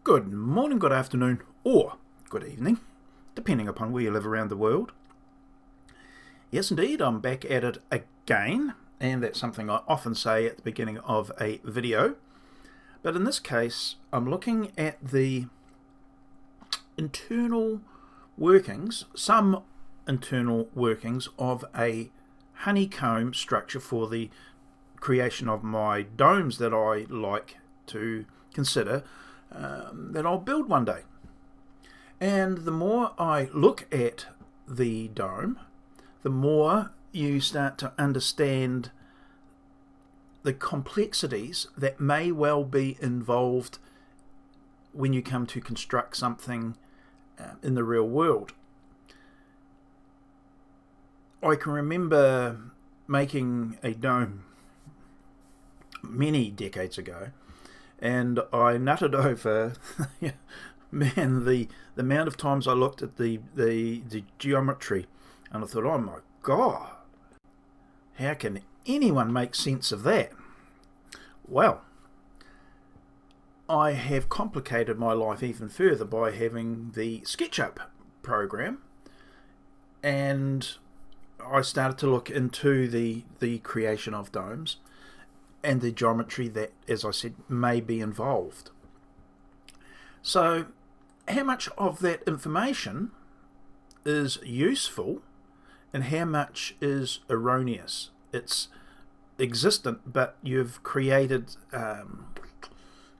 Good morning, good afternoon, or good evening, depending upon where you live around the world. Yes, indeed, I'm back at it again, and that's something I often say at the beginning of a video. But in this case, I'm looking at the internal workings, some internal workings of a honeycomb structure for the creation of my domes that I like to consider that I'll build one day. And the more I look at the dome, the more you start to understand the complexities that may well be involved when you come to construct something in the real world. I can remember making a dome many decades ago, and I nutted over man, the amount of times I looked at the geometry, and I thought, oh my god, how can anyone make sense of that? Well, I have complicated my life even further by having the SketchUp program, and I started to look into the creation of domes and the geometry that, as I said, may be involved. So how much of that information is useful and how much is erroneous? It's existent, but you've created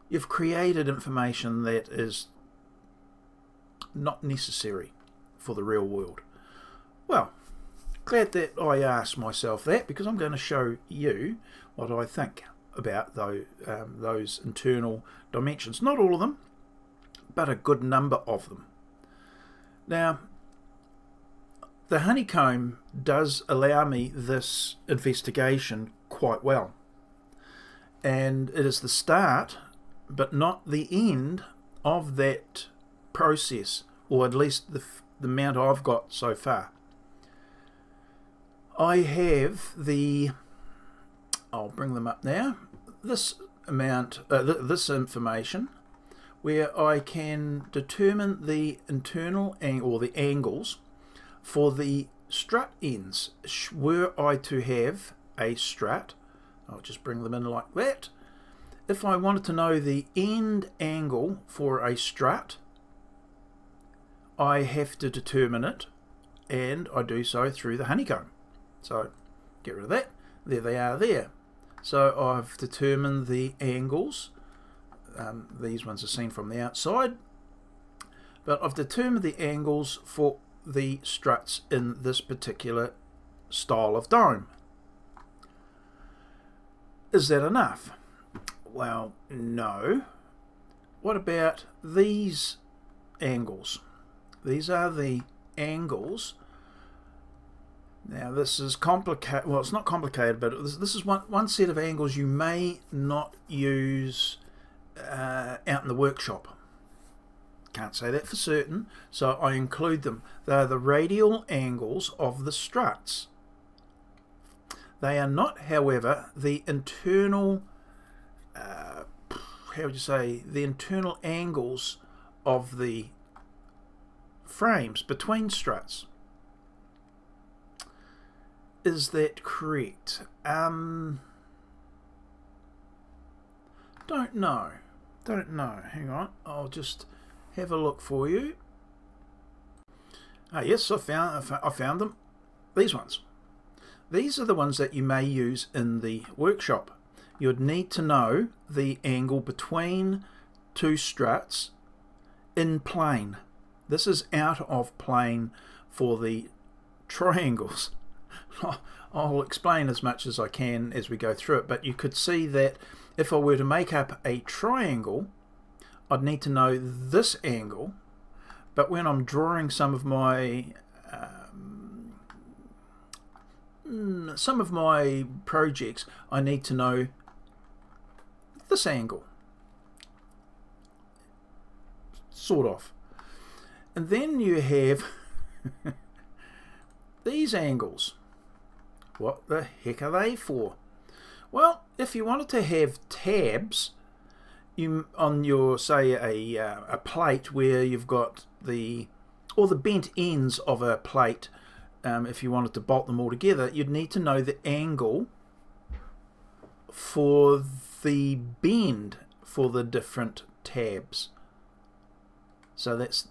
information that is not necessary for the real world. Well, glad that I asked myself that, because I'm going to show you what I think about those internal dimensions. Not all of them, but a good number of them. Now, the honeycomb does allow me this investigation quite well, and it is the start but not the end of that process, or at least the amount I've got so far. I have I'll bring them up now, this information where I can determine the internal or the angles for the strut ends. Were I to have a strut, I'll just bring them in like that. If I wanted to know the end angle for a strut, I have to determine it, and I do so through the honeycomb. So get rid of that. There they are there. So I've determined the angles. These ones are seen from the outside, but I've determined the angles for the struts in this particular style of dome. Is that enough? Well, no. What about these angles? These are the angles. Now this is complicated. Well, it's not complicated, but this is one set of angles you may not use out in the workshop. Can't say that for certain, so I include them. They are the radial angles of the struts. They are not, however, the internal, the internal angles of the frames between struts. Is that correct? Don't know. Hang on, I'll just have a look for you. Yes, I found them. These ones. These are the ones that you may use in the workshop. You'd need to know the angle between two struts in plane. This is out of plane for the triangles. I'll explain as much as I can as we go through it, but you could see that if I were to make up a triangle, I'd need to know this angle, but when I'm drawing some of my projects, I need to know this angle, sort of. And then you have these angles. What the heck are they for? Well, if you wanted to have tabs you on your, say, a plate where you've got the bent ends of a plate, if you wanted to bolt them all together, you'd need to know the angle for the bend for the different tabs. So that's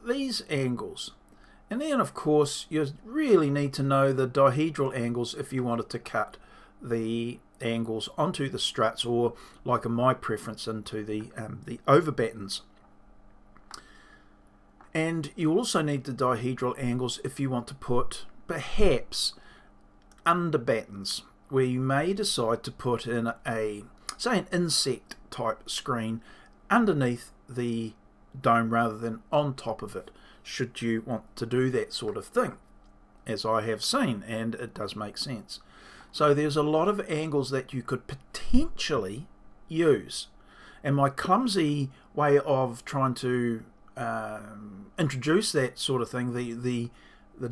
these angles. And then of course you really need to know the dihedral angles if you wanted to cut the angles onto the struts, or like in my preference into the over battens. And you also need the dihedral angles if you want to put perhaps under battens, where you may decide to put in a, say, an insect type screen underneath the dome rather than on top of it, should you want to do that sort of thing, as I have seen, and it does make sense. So there's a lot of angles that you could potentially use, and my clumsy way of trying to introduce that sort of thing, the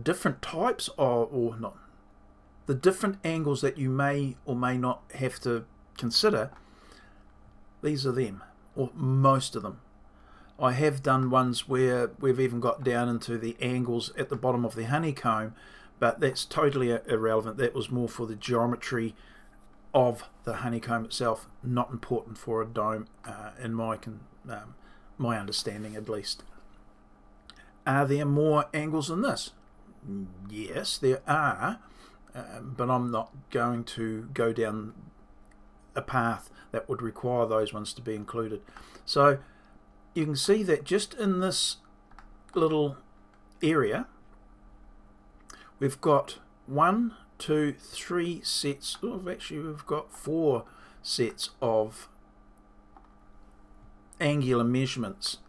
different types of, or not, the different angles that you may or may not have to consider, these are them, or most of them. I have done ones where we've even got down into the angles at the bottom of the honeycomb, but that's totally irrelevant. That was more for the geometry of the honeycomb itself, not important for a dome, in my understanding at least. Are there more angles than this? Yes, there are, but I'm not going to go down a path that would require those ones to be included. So you can see that just in this little area we've got 1, 2, 3 sets. Actually we've got 4 sets of angular measurements,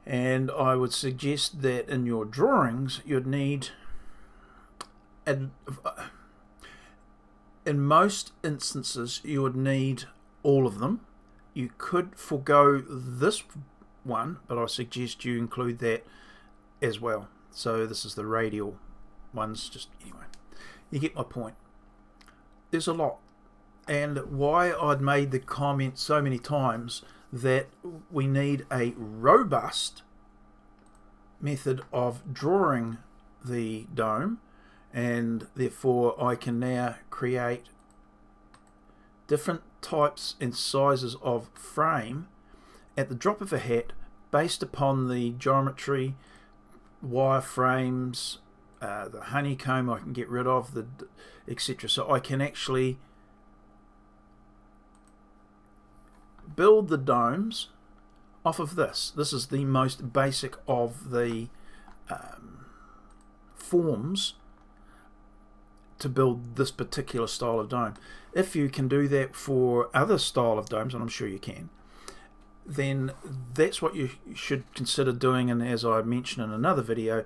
and I would suggest that in your drawings you'd need, in most instances you would need all of them. You could forego this one, but I suggest you include that as well. So this is the radial ones, just anyway. You get my point. There's a lot. And why I'd made the comment so many times that we need a robust method of drawing the dome, and therefore I can now create different types and sizes of frame at the drop of a hat based upon the geometry, wireframes, the honeycomb I can get rid of, the etc. So I can actually build the domes off of this. This is the most basic of the forms to build this particular style of dome. If you can do that for other style of domes, and I'm sure you can, then that's what you should consider doing. And as I mentioned in another video,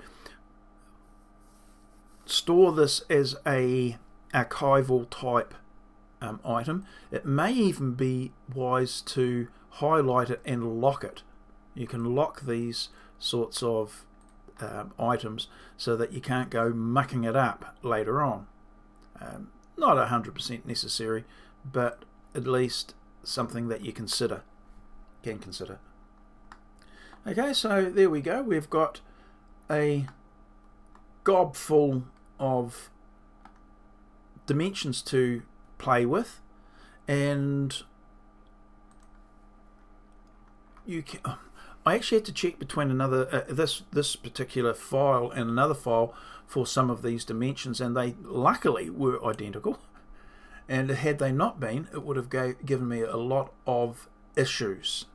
store this as a archival type item. It may even be wise to highlight it and lock it. You can lock these sorts of items so that you can't go mucking it up later on. Not 100% necessary, but at least something that you can consider. Okay, so there we go. We've got a gob full of dimensions to play with, and you can. I actually had to check between another this particular file and another file for some of these dimensions, and they luckily were identical. And had they not been, it would have given me a lot of issues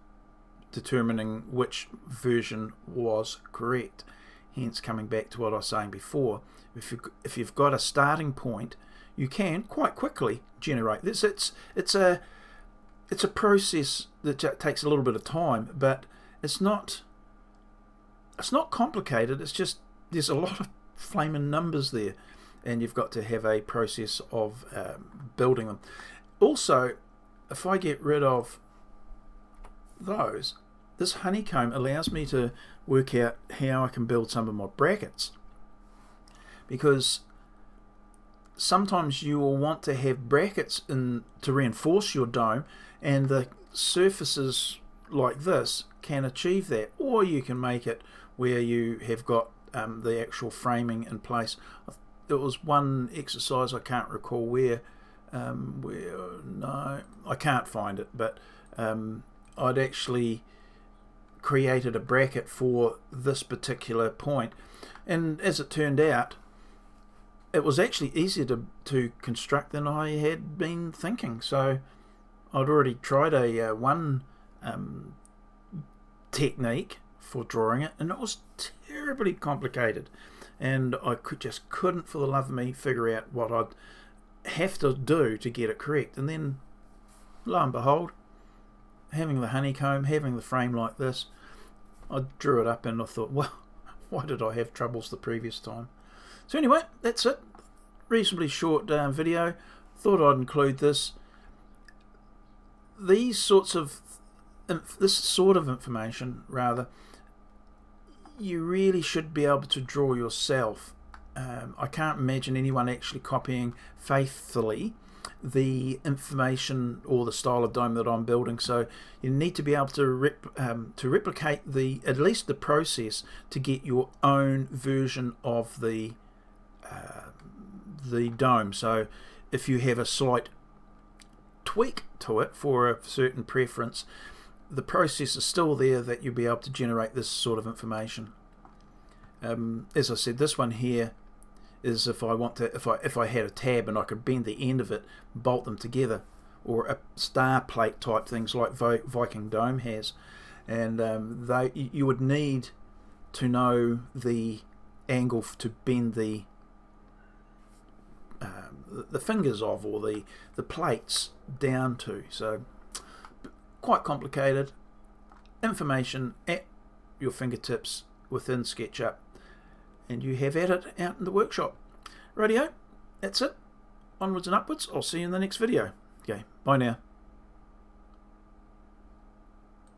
determining which version was correct. Hence, coming back to what I was saying before, if you've got a starting point, you can quite quickly generate this. It's a process that takes a little bit of time, but it's not complicated. It's just there's a lot of flaming numbers there, and you've got to have a process of building them. Also, if I get rid of those, this honeycomb allows me to work out how I can build some of my brackets, because sometimes you will want to have brackets in to reinforce your dome, and the surfaces like this can achieve that, or you can make it where you have got the actual framing in place. There was one exercise, I can't recall where no, I can't find it, but I'd actually created a bracket for this particular point, and as it turned out, it was actually easier to construct than I had been thinking. So I'd already tried a one technique for drawing it, and it was terribly complicated, and I couldn't for the love of me figure out what I'd have to do to get it correct. And then lo and behold, having the honeycomb, having the frame like this, I drew it up and I thought, well, why did I have troubles the previous time? So anyway, that's it. Reasonably short video. Thought I'd include this. This sort of information, rather, you really should be able to draw yourself. I can't imagine anyone actually copying faithfully the information or the style of dome that I'm building. So you need to be able to replicate at least the process to get your own version of the dome. So if you have a slight tweak to it for a certain preference, the process is still there that you'll be able to generate this sort of information. As I said, this one here is if I had a tab and I could bend the end of it, bolt them together, or a star plate type things like Viking Dome has, and you would need to know the angle to bend the fingers of, or the plates down to. So quite complicated information at your fingertips within SketchUp, and you have at it out in the workshop. Rightio, that's it. Onwards and upwards. I'll see you in the next video. Okay, bye now.